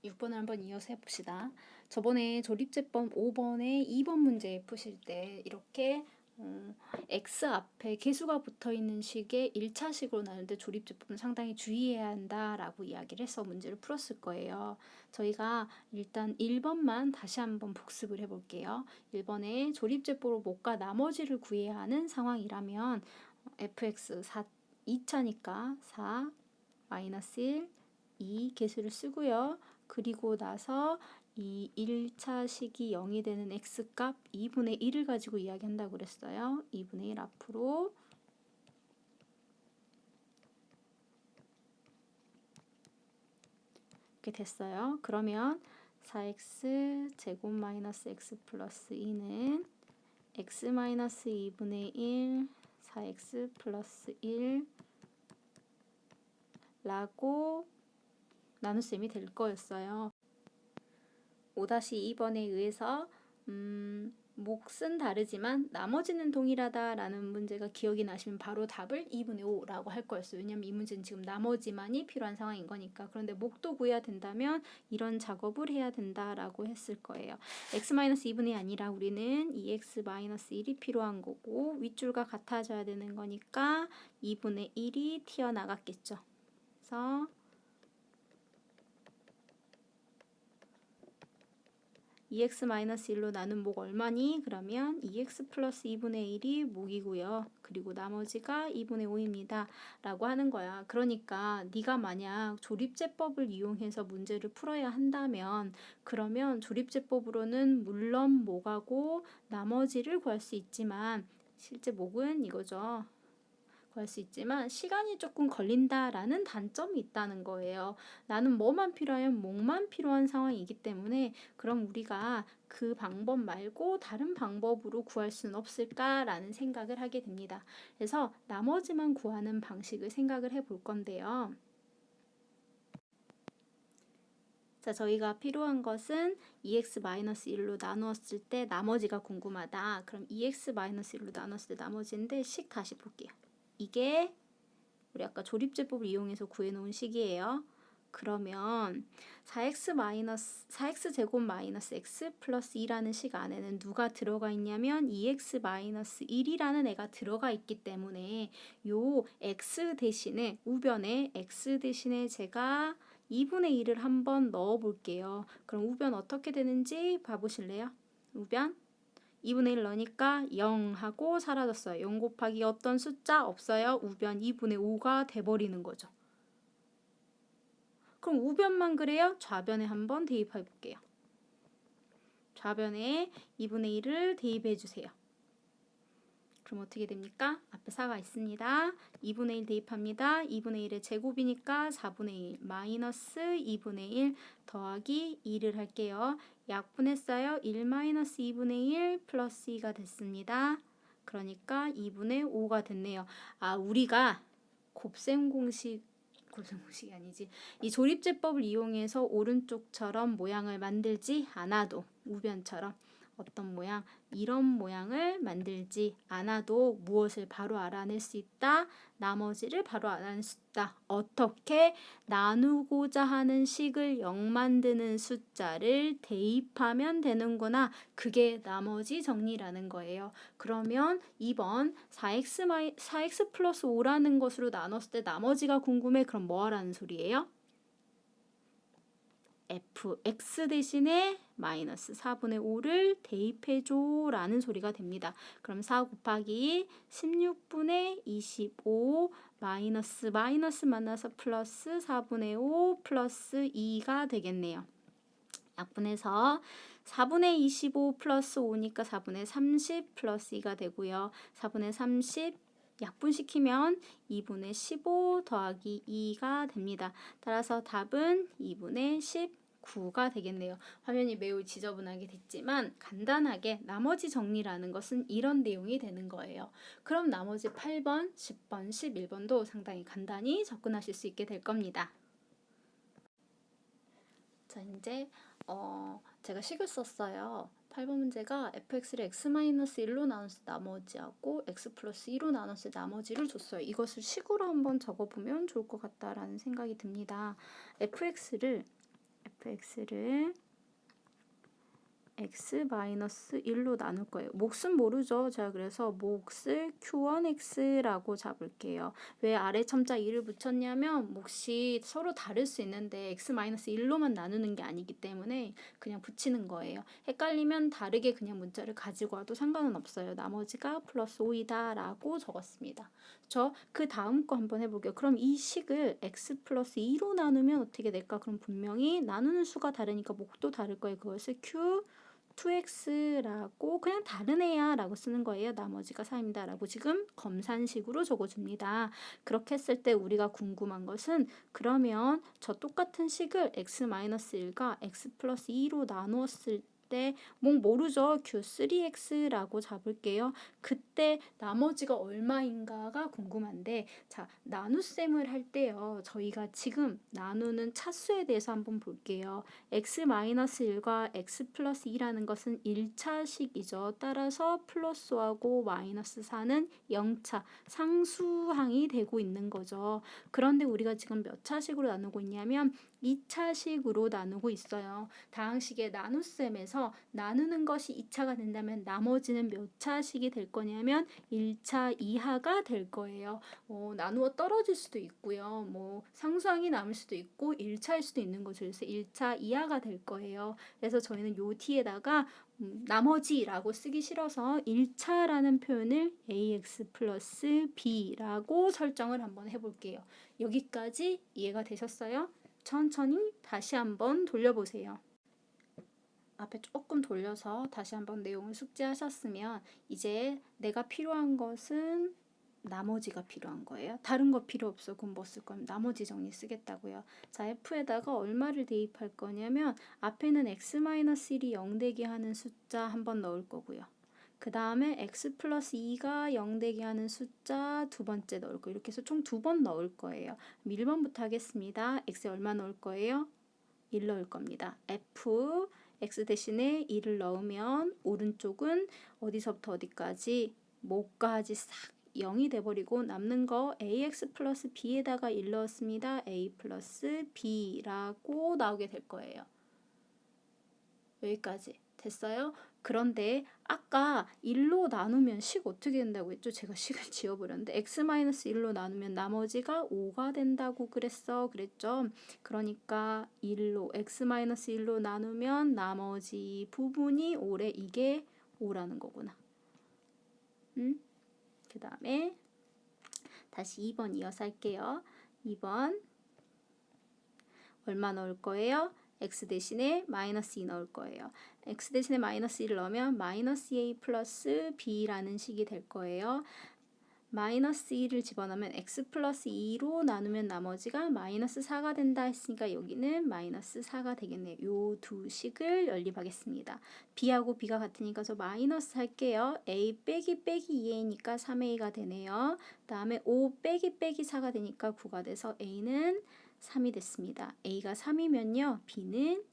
6번을 한번 이어서 해봅시다. 저번에 조립제법 5번에 2번 문제 푸실 때 이렇게 x 앞에 개수가 붙어있는 식의 1차식으로 나누는데 조립제법은 상당히 주의해야 한다라고 이야기를 해서 문제를 풀었을 거예요. 저희가 일단 1번만 다시 한번 복습을 해볼게요. 1번에 조립제법으로 못과 나머지를 구해야 하는 상황이라면 fx 2차니까 4 마이너스 1 2 개수를 쓰고요. 그리고 나서 이 1차 식이 0이 되는 x값 2분의 1을 가지고 이야기한다고 그랬어요. 2분의 1 앞으로 이렇게 됐어요. 그러면 4x 제곱 마이너스 x 플러스 2는 x 마이너스 2분의 1 4x 플러스 1 라고 나눗셈이 될 거였어요. 5-2번에 의해서 몫은 다르지만 나머지는 동일하다라는 문제가 기억이 나시면 바로 답을 2분의 5라고 할 거였어요. 왜냐면 이 문제는 지금 나머지만이 필요한 상황인 거니까. 그런데 몫도 구해야 된다면 이런 작업을 해야 된다라고 했을 거예요. x-2분의 아니라 우리는 2x-1이 필요한 거고 윗줄과 같아져야 되는 거니까 2분의 1이 튀어나갔겠죠. 그래서 2x-1로 나눈 목 얼마니? 그러면 2x 플러스 2분의 1이 목이고요. 그리고 나머지가 2분의 5입니다. 라고 하는 거야. 그러니까 네가 만약 조립제법을 이용해서 문제를 풀어야 한다면 그러면 조립제법으로는 물론 목하고 나머지를 구할 수 있지만 실제 목은 이거죠. 구할 수 있지만 시간이 조금 걸린다라는 단점이 있다는 거예요. 나는 뭐만 필요하면 목만 필요한 상황이기 때문에 그럼 우리가 그 방법 말고 다른 방법으로 구할 수는 없을까라는 생각을 하게 됩니다. 그래서 나머지만 구하는 방식을 생각을 해볼 건데요. 자, 저희가 필요한 것은 2x-1로 나누었을 때 나머지가 궁금하다. 그럼 2x-1로 나눴을 때 나머지인데 식 다시 볼게요. 이게 우리 아까 조립제법을 이용해서 구해놓은 식이에요. 그러면 4x 제곱 마이너스 x 플러스 2라는 식 안에는 누가 들어가 있냐면 2x 마이너스 1이라는 애가 들어가 있기 때문에 요 x 대신에 우변에 x 대신에 제가 2분의 1을 한번 넣어 볼게요. 그럼 우변 어떻게 되는지 봐보실래요? 우변 2분의 1 넣으니까 0 하고 사라졌어요. 0 곱하기 어떤 숫자 없어요. 우변 2분의 5가 돼버리는 거죠. 그럼 우변만 그래요? 좌변에 한번 대입해 볼게요. 좌변에 2분의 1을 대입해 주세요. 그럼 어떻게 됩니까? 앞에 4가 있습니다. 2분의 1 대입합니다. 2분의 1의 제곱이니까 4분의 1 마이너스 2분의 1 더하기 2를 할게요. 약분했어요. 1 마이너스 2분의 1 플러스 2가 됐습니다. 그러니까 2분의 5가 됐네요. 아, 우리가 곱셈 공식이 아니지. 이 조립제법을 이용해서 오른쪽처럼 모양을 만들지 않아도 우변처럼 어떤 모양, 이런 모양을 만들지 않아도 무엇을 바로 알아낼 수 있다? 나머지를 바로 알아낼 수 있다. 어떻게? 나누고자 하는 식을 0 만드는 숫자를 대입하면 되는구나. 그게 나머지 정리라는 거예요. 그러면 2번 4x 플러스 5라는 것으로 나눴을 때 나머지가 궁금해. 그럼 뭐 하라는 소리예요? fx 대신에 마이너스 4분의 5를 대입해줘 라는 소리가 됩니다. 그럼 4 곱하기 16분의 25 마이너스 만나서 플러스 4분의 5 플러스 2가 되겠네요. 약분해서 4분의 25 플러스 5니까 4분의 30 플러스 2가 되고요. 4분의 30 약분시키면 2분의 15 더하기 2가 됩니다. 따라서 답은 2분의 19가 되겠네요. 화면이 매우 지저분하게 됐지만 간단하게 나머지 정리라는 것은 이런 내용이 되는 거예요. 그럼 나머지 8번, 10번, 11번도 상당히 간단히 접근하실 수 있게 될 겁니다. 자, 이제 제가 식을 썼어요. 8번 문제가 fx를 x-1로 나눴을 때 나머지하고 x 플러스 2로 나눴을 때 나머지를 줬어요. 이것을 식으로 한번 적어보면 좋을 것 같다라는 생각이 듭니다. fx를 fx를 x-1로 나눌 거예요. 몫은 모르죠. 자, 그래서 몫을 q1x라고 잡을게요. 왜 아래 첨자 2를 붙였냐면 몫이 서로 다를 수 있는데 x-1로만 나누는 게 아니기 때문에 그냥 붙이는 거예요. 헷갈리면 다르게 그냥 문자를 가지고 와도 상관은 없어요. 나머지가 플러스 5이다 라고 적었습니다. 그 다음 거 한번 해볼게요. 그럼 이 식을 x 플러스 2로 나누면 어떻게 될까? 그럼 분명히 나누는 수가 다르니까 몫도 다를 거예요. 그것을 q2x라고 그냥 다른 애야 라고 쓰는 거예요. 나머지가 4입니다 라고 지금 검산식으로 적어줍니다. 그렇게 했을 때 우리가 궁금한 것은 그러면 저 똑같은 식을 x-1과 x 플러스 2로 나누었을 때 뭐 모르죠. q3x라고 잡을게요. 그때 나머지가 얼마인가가 궁금한데 자, 나눗셈을 할 때요. 저희가 지금 나누는 차수에 대해서 한번 볼게요. x-1과 x 플러스 2라는 것은 1차식이죠. 따라서 플러스 5하고 마이너스 4는 0차, 상수항이 되고 있는 거죠. 그런데 우리가 지금 몇 차식으로 나누고 있냐면 2차식으로 나누고 있어요. 다항식의 나눗셈에서 나누는 것이 2차가 된다면 나머지는 몇 차식이 될 거냐면 1차 이하가 될 거예요. 나누어 떨어질 수도 있고요. 상수항이 남을 수도 있고 1차일 수도 있는 거죠. 그래서 1차 이하가 될 거예요. 그래서 저희는 요 뒤에다가 나머지라고 쓰기 싫어서 1차라는 표현을 ax 플러스 b라고 설정을 한번 해볼게요. 여기까지 이해가 되셨어요? 천천히 다시 한번 돌려보세요. 앞에 조금 돌려서 다시 한번 내용을 숙지하셨으면 이제 내가 필요한 것은 나머지가 필요한 거예요. 다른 거 필요 없어. 그럼 뭐 쓸 거면 나머지 정리 쓰겠다고요. 자, f에다가 얼마를 대입할 거냐면 앞에는 x-1이 0 되게 하는 숫자 한번 넣을 거고요. 그 다음에 x 플러스 2가 0 되게 하는 숫자 두 번째 넣을 거예요. 이렇게 해서 총 2번 넣을 거예요. 1번부터 하겠습니다. x에 얼마 넣을 거예요? 1 넣을 겁니다. f x 대신에 2를 넣으면 오른쪽은 어디서부터 어디까지 뭐까지 싹 0이 돼버리고 남는 거 ax 플러스 b에다가 1 넣었습니다. a 플러스 b라고 나오게 될 거예요. 여기까지 됐어요? 그런데 아까 1로 나누면 식 어떻게 된다고 했죠? 제가 식을 지워버렸는데 x-1로 나누면 나머지가 5가 된다고 그랬죠? 그러니까 1로 x-1로 나누면 나머지 부분이 5래. 이게 5라는 거구나. 그 다음에 다시 2번 이어서 할게요. 2번 얼마 넣을 거예요? x 대신에 마이너스 2 넣을 거예요. x 대신에 마이너스 2를 넣으면 마이너스 a 플러스 b라는 식이 될 거예요. 마이너스 2를 집어넣으면 x 플러스 2로 나누면 나머지가 마이너스 4가 된다 했으니까 여기는 마이너스 4가 되겠네요. 요 두 식을 연립하겠습니다. b하고 b가 같으니까 저 마이너스 할게요. a 빼기 2a니까 3a가 되네요. 다음에 5 빼기 4가 되니까 9가 돼서 a는 3이 됐습니다. a가 3이면요. b는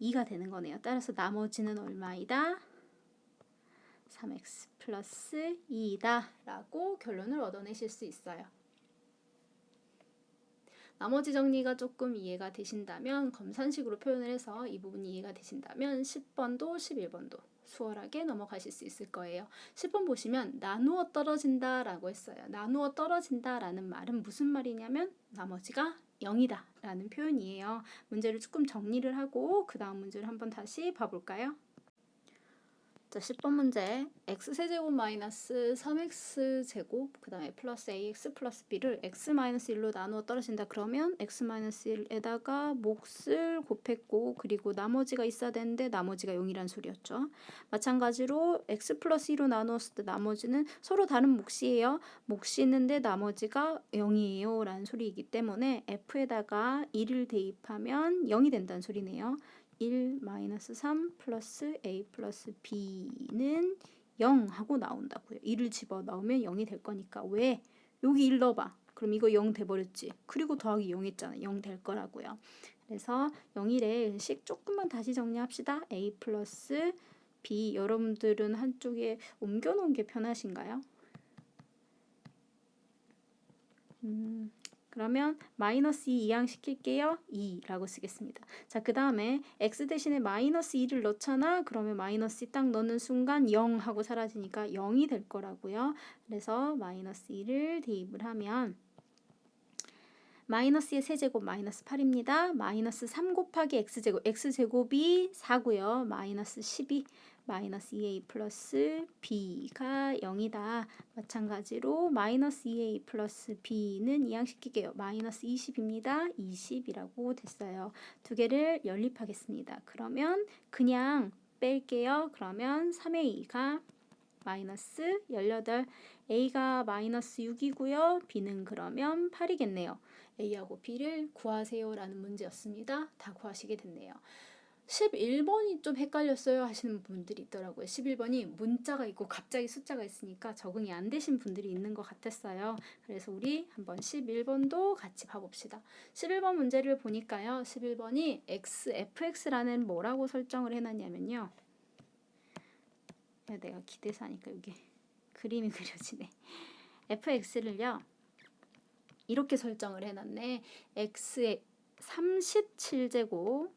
2가 되는 거네요. 따라서 나머지는 얼마이다? 3x 플러스 2이다 라고 결론을 얻어내실 수 있어요. 나머지 정리가 조금 이해가 되신다면 검산식으로 표현을 해서 이 부분이 이해가 되신다면 10번도 11번도 수월하게 넘어가실 수 있을 거예요. 10번 보시면 나누어 떨어진다 라고 했어요. 나누어 떨어진다 라는 말은 무슨 말이냐면 나머지가 0이다 라는 표현이에요. 문제를 조금 정리를 하고 그 다음 문제를 한번 다시 봐볼까요? 자, 10번 문제 x세제곱 마이너스 3x제곱 그 다음에 플러스 ax 플러스 b를 x-1로 나누어 떨어진다. 그러면 x-1에다가 몫을 곱했고 그리고 나머지가 있어야 되는데 나머지가 0이란 소리였죠. 마찬가지로 x 플러스 2로 나누었을 때 나머지는 서로 다른 몫이에요. 몫이 있는데 나머지가 0이에요 라는 소리이기 때문에 f에다가 1을 대입하면 0이 된다는 소리네요. 1-3 플러스 a 플러스 b는 0 하고 나온다고요. 1을 집어넣으면 0이 될 거니까. 왜? 여기 1 넣어봐. 그럼 이거 0 돼버렸지. 그리고 더하기 0 했잖아. 0 될 거라고요. 그래서 0이래. 식 조금만 다시 정리합시다. a 플러스 b. 여러분들은 한쪽에 옮겨놓은 게 편하신가요? 그러면 마이너스 2 이항시킬게요. 2라고 쓰겠습니다. 자, 그 다음에 x 대신에 마이너스 2를 넣잖아. 그러면 마이너스 2 딱 넣는 순간 0 하고 사라지니까 0이 될 거라고요. 그래서 마이너스 2를 대입을 하면 마이너스의 세제곱 마이너스 8입니다. 마이너스 3 곱하기 x제곱, x제곱이 4고요. 마이너스 12, 마이너스 2a 플러스 b가 0이다. 마찬가지로 마이너스 2a 플러스 b는 이항시킬게요. 마이너스 20입니다. 20이라고 됐어요. 두 개를 연립하겠습니다. 그러면 그냥 뺄게요. 그러면 3a가 마이너스 18, a가 마이너스 6이고요. b는 그러면 8이겠네요. a하고 b를 구하세요 라는 문제였습니다. 다 구하시게 됐네요. 11번이 좀 헷갈렸어요 하시는 분들이 있더라고요. 11번이 문자가 있고 갑자기 숫자가 있으니까 적응이 안 되신 분들이 있는 것 같았어요. 그래서 우리 한번 11번도 같이 봐봅시다. 11번 문제를 보니까요. 11번이 fx라는 뭐라고 설정을 해놨냐면요. 내가 기대서 하니까 여기 그림이 그려지네. fx를요. 이렇게 설정을 해놨네. x의 37제곱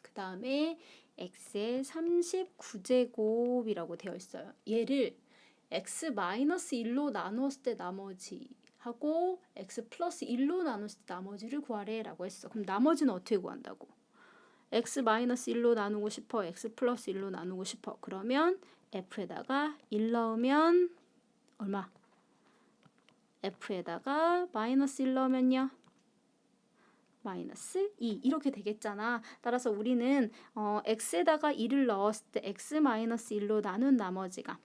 그 다음에 x의 39제곱이라고 되어 있어요. 얘를 x-1로 나누었을 때 나머지 하고 x 플러스 1로 나눴을 때 나머지를 구하래 라고 했어. 그럼 나머지는 어떻게 구한다고? x-1로 나누고 싶어. x 플러스 1로 나누고 싶어. 그러면 f에다가 1 넣으면 얼마? f에다가 마이너스 1 넣으면요. 마이너스 2 이렇게 되겠잖아. 따라서 우리는 x에다가 2를 넣었을 때 x-1로 나눈 나머지가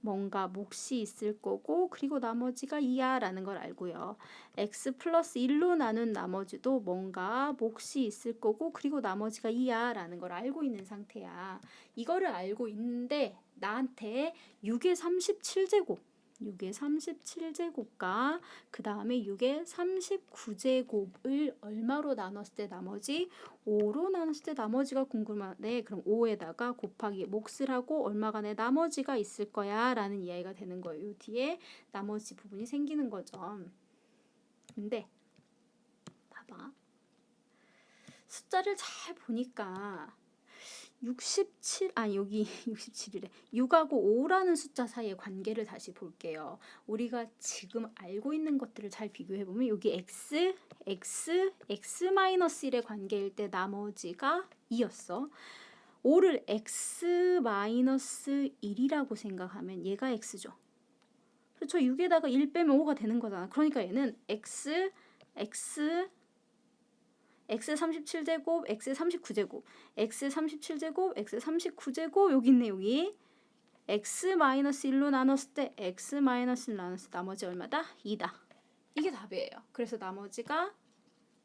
뭔가 몫이 있을 거고 그리고 나머지가 2야 라는 걸 알고요. x 플러스 1로 나눈 나머지도 뭔가 몫이 있을 거고 그리고 나머지가 2야 라는 걸 알고 있는 상태야. 이거를 알고 있는데 나한테 6의 37제곱 6의 37제곱과 그 다음에 6의 39제곱을 얼마로 나눴을 때 나머지 5로 나눴을 때 나머지가 궁금하네. 그럼 5에다가 곱하기 몫을 하고 얼마간의 나머지가 있을 거야 라는 이야기가 되는 거예요. 이 뒤에 나머지 부분이 생기는 거죠. 근데 봐봐. 숫자를 잘 보니까 67, 여기 67이래. 6하고 5라는 숫자 사이의 관계를 다시 볼게요. 우리가 지금 알고 있는 것들을 잘 비교해보면 여기 x-1의 관계일 때 나머지가 2였어. 5를 x-1이라고 생각하면 얘가 x죠. 그렇죠? 6에다가 1 빼면 5가 되는 거잖아. 그러니까 얘는 x 37제곱, x 39제곱, x 37제곱, x 39제곱 여기 있네 여기. x-1로 나눴을 때 x-1 나눴을 때 나머지 얼마다? 2다. 이게 답이에요. 그래서 나머지가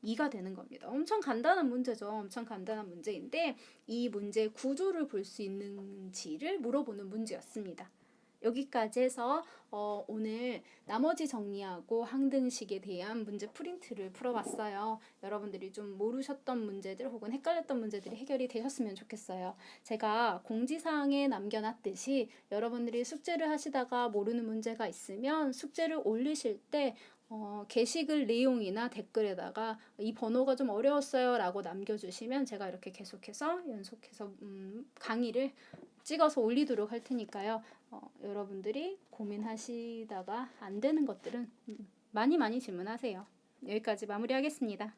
2가 되는 겁니다. 엄청 간단한 문제죠. 엄청 간단한 문제인데 이 문제의 구조를 볼 수 있는지를 물어보는 문제였습니다. 여기까지 해서 오늘 나머지 정리하고 항등식에 대한 문제 프린트를 풀어봤어요. 여러분들이 좀 모르셨던 문제들 혹은 헷갈렸던 문제들이 해결이 되셨으면 좋겠어요. 제가 공지사항에 남겨놨듯이 여러분들이 숙제를 하시다가 모르는 문제가 있으면 숙제를 올리실 때 게시글 내용이나 댓글에다가 이 번호가 좀 어려웠어요 라고 남겨주시면 제가 이렇게 계속해서 연속해서 강의를 찍어서 올리도록 할 테니까요. 여러분들이 고민하시다가 안 되는 것들은 많이 질문하세요. 여기까지 마무리하겠습니다.